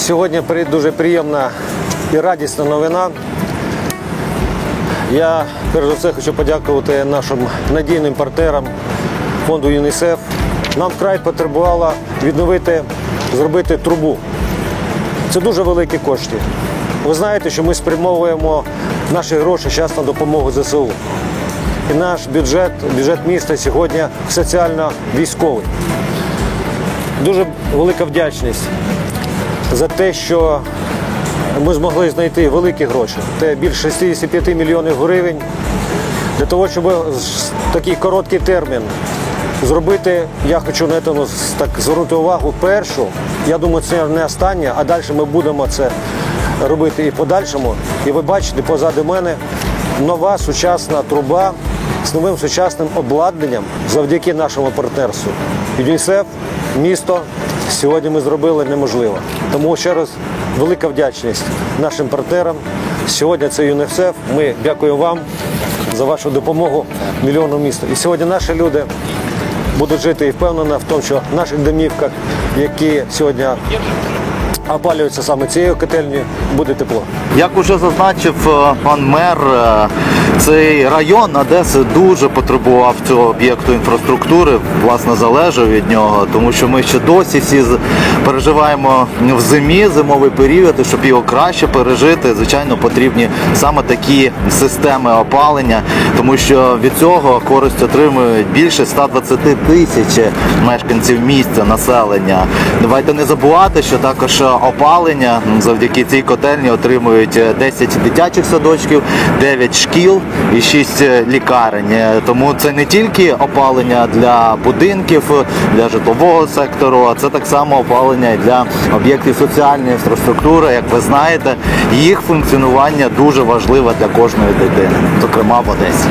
Сьогодні дуже приємна і радісна новина. Я, перш за все, хочу подякувати нашим надійним партнерам фонду ЮНІСЕФ. Нам вкрай потребувало зробити трубу. Це дуже великі кошти. Ви знаєте, що ми спрямовуємо наші гроші зараз на допомогу ЗСУ. І наш бюджет міста сьогодні соціально-військовий. Дуже велика вдячність за те, що ми змогли знайти великі гроші. Це більше 65 мільйонів гривень для того, щоб в такий короткий термін зробити, я хочу на цьому так звернути увагу, першу, я думаю, це не останнє, а далі ми будемо це робити і подальшому. І ви бачите, позаду мене нова сучасна труба з новим сучасним обладнанням завдяки нашому партнерству. ЮНІСЕФ, місто, сьогодні ми зробили неможливо. Тому ще раз велика вдячність нашим партнерам. Сьогодні це ЮНІСЕФ. Ми дякуємо вам за вашу допомогу мільйону місту. І сьогодні наші люди будуть жити і впевнені в тому, що в наших домівках, які сьогодні опалюються саме цією котельнею, буде тепло. Як уже зазначив пан мер, цей район Одеси дуже потребував цього об'єкту інфраструктури, власне, залежав від нього, тому що ми ще досі всі переживаємо в зимовий період, і щоб його краще пережити, звичайно, потрібні саме такі системи опалення, тому що від цього користь отримують більше 120 тисяч мешканців місця, населення. Давайте не забувати, що також опалення завдяки цій котельні отримують 10 дитячих садочків, 9 шкіл і 6 лікарень. Тому це не тільки опалення для будинків, для житлового сектору, а це так само опалення для об'єктів соціальної інфраструктури. Як ви знаєте, їх функціонування дуже важливе для кожної дитини, зокрема в Одесі.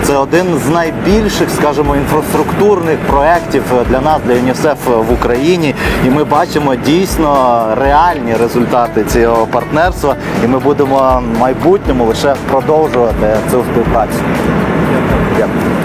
Це один з найбільших, скажімо, інфраструктурних проєктів для нас, для ЮНІСЕФ в Україні. І ми бачимо дійсно реальні результати цього партнерства. І ми будемо в майбутньому лише продовжувати цю співпрацю. Дякую.